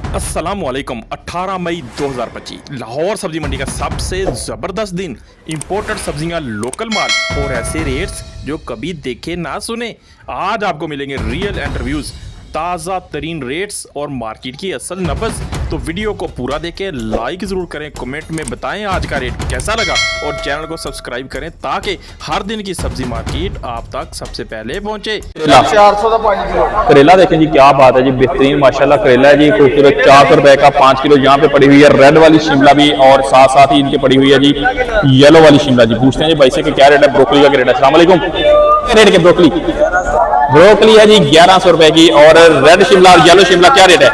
अस्सलामुअलैकुम। 18 मई 2025 लाहौर सब्जी मंडी का सबसे ज़बरदस्त दिन। इंपोर्टेड सब्जियां, लोकल माल और ऐसे रेट्स जो कभी देखे ना सुने। आज आपको मिलेंगे रियल इंटरव्यूज़, ताज़ा तरीन रेट्स और मार्केट की असल नब्ज़। तो वीडियो को पूरा देखें, लाइक ज़रूर करें, कमेंट में बताएं आज का रेट कैसा लगा और चैनल को सब्सक्राइब करें ताकि हर दिन की सब्जी मार्केट आप तक सबसे पहले पहुंचे। 400 का 5 किलो करेला देखें जी, क्या बात है जी, बेहतरीन माशाल्लाह करेला है जी, खूबसूरत 400 रुपए का 5 किलो यहाँ पे पड़ी हुई है। रेड वाली शिमला भी और साथ साथ ही इनके पड़ी हुई है जी येलो वाली शिमला जी। पूछते हैं जी भाई से कि क्या रेट है ब्रोकली का, क्या रेट है। अस्सलाम वालेकुम। क्या रेट के ब्रोकली है जी 1100 रुपए की, और रेड शिमला और येलो शिमला क्या रेट है?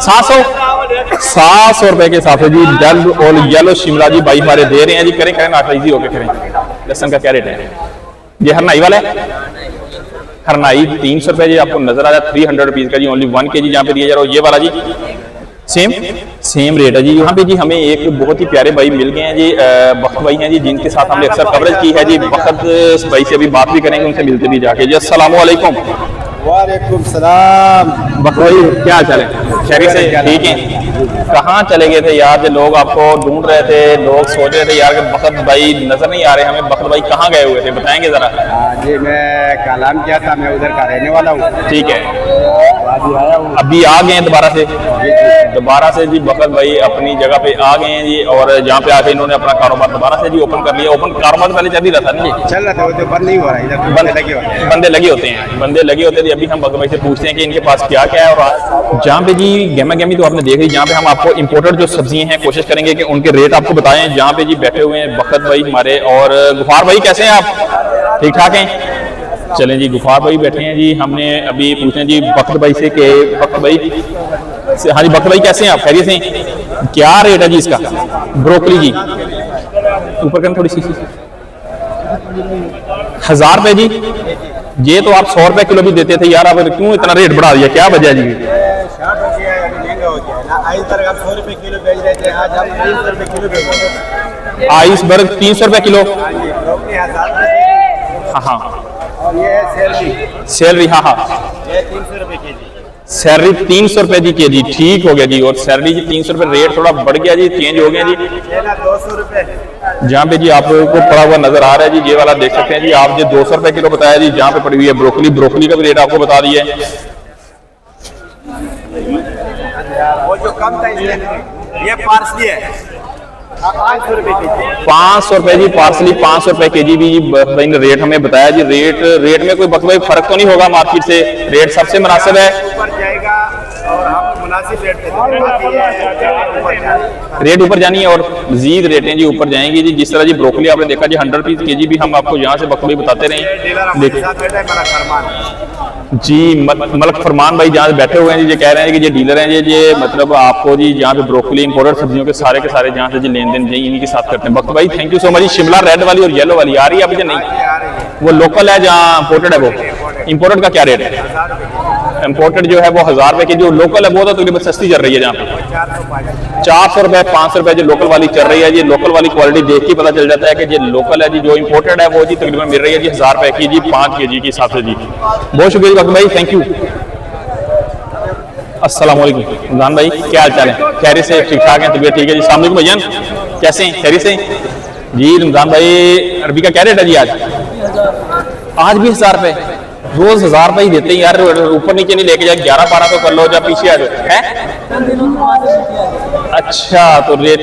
700 रुपए के हिसाब से जी रेड और येलो शिमला जी भाई हमारे दे रहे हैं जी। करें नाश्ता इजी होके करें। लहसुन का क्या रेट है? ये हरनाई वाला है, हरनाई 300 रुपए जी आपको नजर आ रहा है। 300 रुपीज का जी ओनली 1 kg यहाँ पे दिया जा रहा है। ये वाला जी सेम रेट है जी। यहाँ पे जी हमें एक बहुत ही प्यारे भाई मिल गए हैं जी, बख्त भाई हैं जी, जिनके साथ हमने अक्सर कवरेज की है जी। बख्त भाई से अभी बात भी करेंगे, उनसे मिलते भी जाके जी। अस्सलाम वालेकुम। वालेकुम सलाम। बख्त भाई क्या हाल चाल है? खैरियत से? ठीक है। कहाँ चले गए थे यार? जो लोग आपको ढूंढ रहे थे, लोग सोच रहे थे यार कि बख्त भाई नजर नहीं आ रहे हमें। बख्त भाई कहाँ गए हुए थे, बताएंगे जरा। जी मैं कलाम किया था, मैं उधर का रहने वाला हूँ। ठीक है, अभी आ गए हैं दोबारा से जी। बख्त भाई अपनी जगह पे आ गए हैं जी, और जहाँ पे आके इन्होंने अपना कारोबार दोबारा से जी ओपन कर लिया। ओपन कारोबार पहले चल ही रहा था ना जी, चल रहा था, वो तो बंद नहीं हो रहा है। इधर बंदे लगे होते हैं। अभी हम बख्त भाई से पूछते हैं कि इनके पास क्या क्या है। और जहाँ पे जी गेमा गेमी तो आपने देख ली, जहाँ पे हम आपको इंपोर्टेड जो सब्जियां हैं कोशिश करेंगे कि उनके रेट आपको बताएं। जहाँ पे जी बैठे हुए हैं बख्त भाई हमारे। और गुफार भाई कैसे हैं आप? ठीक ठाक हैं? चलें जी, गुफार भाई बैठे हैं जी। हमने अभी पूछे हैं जी बख्त भाई से कि बख्त भाई, हाँ जी बख्त भाई कैसे हैं आप? खैरियत से? क्या रेट है जी इसका ब्रोकली जी? ऊपर करना थोड़ी सी। 1000 रुपए जी। ये तो आप 100 रुपए किलो भी देते थे यार, आप क्यों इतना रेट बढ़ा दिया, क्या वजह जी? आइसबर्ग 300 रुपए किलो। हाँ सैलरी, हाँ सैलरी 300 रुपए जी केजी। ठीक हो गया जी। और सैलरी जी 300 रुपए, रेट थोड़ा बढ़ गया जी, चेंज हो गया जी। 200 रुपए जहाँ पे जी आपको पड़ा हुआ नजर आ रहा है जी, ये वाला देख सकते हैं जी आप। जो 200 रुपए किलो बताया जी, जहाँ पे पड़ी हुई है ब्रोकली का भी रेट आपको बता दिए। वो जो कम था ये पार्सली है 500 रुपए केजी। 500 रुपए जी पार्सली, 500 रुपए केजी भी भाई ने रेट हमें बताया जी। रेट में कोई भाई फर्क तो नहीं होगा मार्केट से? रेट सबसे मुनासिब है, ऊपर जाएगा और हम मुनासिब रेट रेट ऊपर जानी है और मजीद रेटें जी ऊपर जाएंगी जी। जिस तरह जी ब्रोकली आपने देखा जी 100 रुपीज केजी भी हम आपको यहाँ से बखूबी बताते रहे। जी मलक फरमान भाई जहाँ बैठे हुए हैं जी, ये कह रहे हैं कि ये डीलर हैं जी, ये मतलब आपको जी जहाँ पे ब्रोकली इंपोर्टेड सब्जियों के सारे जहाँ से जी लेन देन जी इन्हीं के साथ करते हैं। बख्त भाई thank you so much. Shimla red वाली और येलो वाली आ रही है अभी? नहीं, वो लोकल है, जहाँ इंपोर्टेड है वो। इंपोर्टेड का क्या रेट है? इंपोर्टेड जो है वो 1000 रुपए की, जो लोकल है वो तो तकरीबन सस्ती चल रही है। जहाँ पे 400 रुपए 500 रुपए जो लोकल वाली चल रही है जी। लोकल वाली क्वालिटी देख के पता चल जाता है कि ये लोकल है जी। जो इंपोर्टेड है वो जी तकरीबन मिल रही है जी 1000 रुपए की जी, 5 kg के हिसाब से जी। बहुत शुक्रिया भाई, थैंक यू। अस्सलाम वालेकुम रमजान भाई, क्या हाल चाल है? खैरियत से? ठीक ठाक है, तबीयत ठीक है जी। अस्सलाम वालेकुम भैया, कैसे हैं? खैरियत से जी। रमजान भाई अरबी का क्या रेट है जी आज? आज भी 1000 रुपए। रोज 1000 रुपए ही देते हैं यार, ऊपर नीचे नहीं लेके जाए। 11-12 तो कर लो, जब पीछे आ जाए है। अच्छा, तो रेट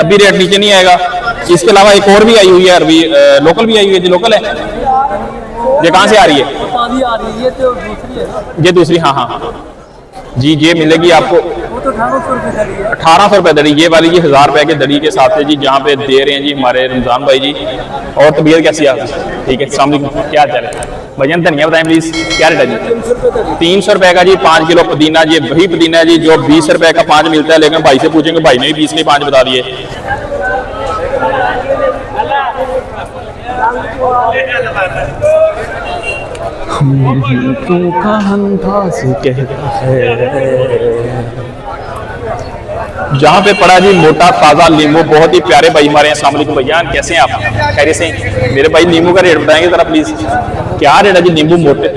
अभी रेट नीचे नहीं आएगा। इसके अलावा एक और भी आई हुई है अरबी, लोकल भी आई हुई है जी। लोकल है ये कहाँ से आ रही है? ये दूसरी, हाँ जी। ये मिलेगी आपको 1800 रुपए दड़ी। ये वाली जी 1000 रुपए के दड़ी के साथ से जी जहाँ पे दे रहे हैं जी हमारे रमजान भाई जी। और तबीयत कैसी है आपकी? ठीक है, अस्सलाम वालेकुम, क्या चल रहा है भजन? धनिया बताएं प्लीज, क्या रेट है जी? 300 रुपए का जी 5 किलो पुदीना। ये वही पुदीना है जी जो 20 रुपए का 5 मिलता है, लेकिन भाई से पूछेंगे, भाई ने 20 के 5 बता दिए। जहाँ पे पड़ा जी मोटा ताज़ा नींबू, बहुत ही प्यारे भाई हमारे हैं। अस्सलाम वालेकुम भैया, कैसे हैं आप? खैरियत से? मेरे भाई नींबू का रेट बताएंगे जरा प्लीज, क्या रेट है जी नींबू मोटे?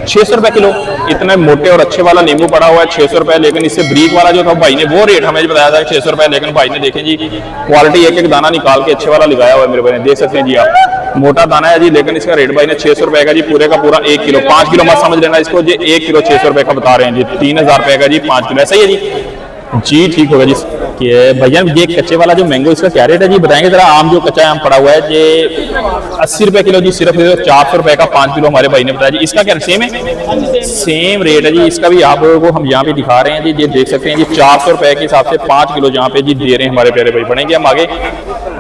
600 रुपए किलो। इतने मोटे और अच्छे वाला नींबू पड़ा हुआ है 600 रुपए, लेकिन इससे ब्रीक वाला जो था भाई ने वो रेट हमें बताया था 600 रुपए, लेकिन भाई ने देखें जी क्वालिटी एक एक दाना निकाल के अच्छे वाला लगाया हुआ है मेरे भाई ने, देख सकते हैं जी आप, मोटा दाना है जी, लेकिन इसका रेट भाई ने 600 रुपए का जी, पूरे का पूरा 1 किलो, 5 किलो मत समझ लेना इसको जी, 1 किलो 600 रुपए का बता रहे हैं जी, 3000 रुपए का जी 5 किलो, ऐसा ही है जी ठीक होगा जी। भैया ये कच्चे वाला जो मैंगो इसका क्या रेट है जी बताएंगे जरा? आम जो कच्चा आम पड़ा हुआ है ये 80 रुपए किलो जी, सिर्फ 400 रुपए का 5 किलो हमारे भाई ने बताया जी। इसका क्या सेम है? सेम रेट है जी इसका भी, आप लोगों को हम यहाँ पे दिखा रहे हैं जी, ये देख सकते हैं जी 400 रुपए के हिसाब से 5 किलो जहाँ पे जी दे रहे हैं हमारे प्यारे भाई। बढ़ेंगे हम आगे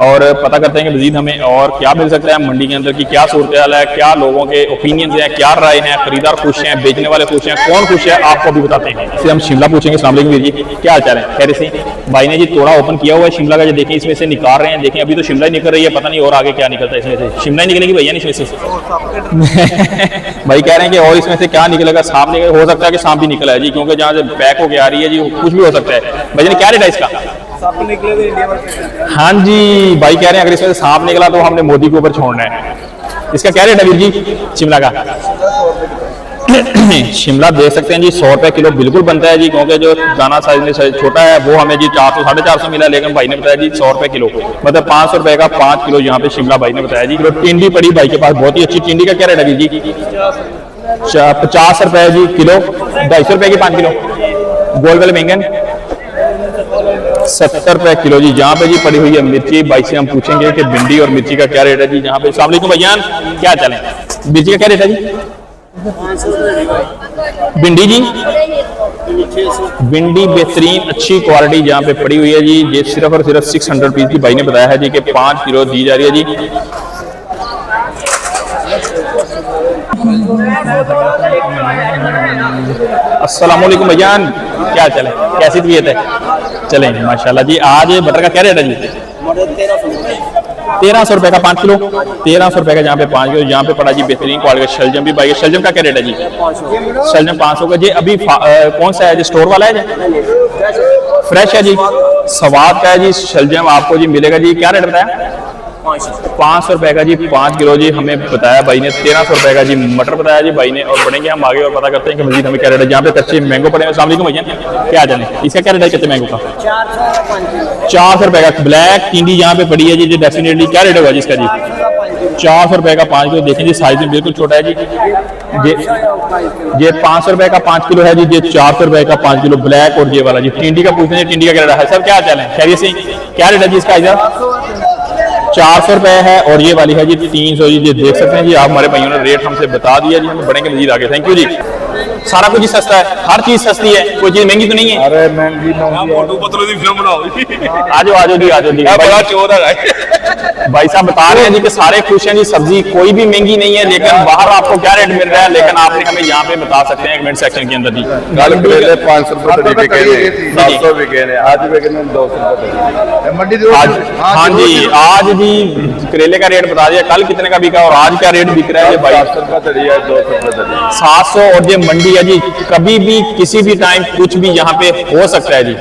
और पता करते हैं कि मजीद हमें और क्या मिल सकता है मंडी के अंदर की, क्या सूरत हाल है, क्या लोगों के ओपिनियंस हैं, क्या राय है, खरीदार खुश हैं, बेचने वाले खुश हैं, कौन खुश है, आपको भी बताते हैं। इससे हम शिमला पूछेंगे। अस्सलाम वालेकुम वीर जी, क्या हाल चाल है? खैर से भाई ने जी तोड़ा ओपन किया हुआ है शिमला का, जो देखें इसमें से निकाल रहे हैं, देखें अभी तो शिमला ही निकल रही है, पता नहीं और आगे क्या निकलता है इसमें से, शिमला ही निकलेगी भैया नहीं इसमें से भाई कह रहे हैं कि और इसमें से क्या निकलेगा, सांप निकलेगा, हो सकता है कि सांप भी निकला है जी, क्योंकि जहाँ से पैक होके आ रही है जी कुछ भी हो सकता है। भैया ने क्या रेट है इसका? हाँ जी भाई कह रहे हैं अगर इसमें से सांप निकला तो हमने मोदी के ऊपर छोड़ना है। इसका क्या रेट है वीर जी शिमला का? शिमला देख सकते हैं जी 100 रुपए किलो बिल्कुल बनता है जी, क्योंकि जो दाना साइज छोटा है वो हमें जी 400 450 मिला, लेकिन भाई ने बताया जी 100 रुपए किलो, मतलब 500 रुपए का 5 किलो यहाँ पे शिमला भाई ने बताया जी। टिंडी पड़ी भाई के पास बहुत ही अच्छी, टिंडी का क्या रेट है जी? 50 रुपए जी किलो, 250 रुपए की 5 किलो। गोल वाले बैंगन 70 रुपए किलो जी। जहाँ पे जी पड़ी हुई है मिर्ची, भाई से हम पूछेंगे कि भिंडी और मिर्ची का क्या रेट है जी। जहाँ पे अस्सलाम वालेकुम भैया क्या चले, मिर्ची का क्या रेट है जी? भिंडी जी, भिंडी बेहतरीन अच्छी क्वालिटी जहाँ पे पड़ी हुई है जी, ये सिर्फ और सिर्फ 600 रुपीज की भाई ने बताया है जी कि 5 किलो दी जा रही है जी। अस्सलाम वालेकुम भैया क्या चले, कैसी तबीयत है? चले माशाल्लाह जी। आज बटर का क्या रेट है जी? 1300 रुपए का 5 किलो, 1300 रुपए का जहाँ पे 5 किलो। यहाँ पे पड़ा जी बेहतरीन क्वालिटी का शलजम भी भाई, शलजम का क्या रेट है जी? शलजम 500 का जी। अभी कौन सा है जी, स्टोर वाला है जी? फ्रेश है जी, स्वाद का है जी शलजम, आपको जी मिलेगा जी। क्या रेट बताया? 500 रुपए का जी 5 किलो जी हमें बताया भाई ने। 1300 रुपए का जी मटर बताया जी भाई ने। और बढ़ेंगे हम आगे और पता करते हैं कि मजीद हमें क्या रेट है। जहाँ पे कच्चे मैंगो पड़े हैं। अस्सलाम वालेकुम भैया क्या जाने, इसका क्या रेट है कच्चे मैंगो का? 400 रुपए का। ब्लैक टिंडी यहाँ पे पड़ी है जी, डेफिनेटली क्या रेट होगा जी इसका जी? 400 रुपए का 5 किलो। देखें जी साइज में बिल्कुल छोटा है जी। ये 500 रुपए का 5 किलो है जी, ये 400 रुपए का 5 किलो ब्लैक। और ये वाला जी टिंडी का पूछते हैं, टिंडी का क्या रेट है सर? क्या चल है खैरियत से? क्या रेट है जी इसका? इधर 400 रुपए है और ये वाली है जी 300 जी। ये देख सकते हैं जी आप, हमारे भाइयों ने रेट हमसे बता दिया जी, हमें बढ़ेंगे मजीद आगे। थैंक यू जी। सारा कुछ ही सस्ता है, हर चीज सस्ती है, कोई चीज महंगी तो नहीं है। अरे महंगी आजो आजो जी, आजो जी। भाई साहब बता रहे हैं जी कि सारे खुश हैं जी, सब्जी कोई भी महंगी नहीं है, लेकिन बाहर आपको क्या रेट मिल रहा है, लेकिन आपने हमें यहाँ पे बता सकते हैं कमेंट सेक्शन के अंदर जी। कल करेले 500 रुपए तरीके 700 भी गए, आज भी गए 200 रुपए मंडी। हाँ जी, आज जी करेले का रेट बता दिया, कल कितने का बिका और आज क्या रेट बिक रहा है भाई? 700 रुपए तरीका, 200 रुपए तरीका, 700। और ये मंडी है जी, कभी भी किसी भी टाइम कुछ भी यहाँ पे हो सकता है जी।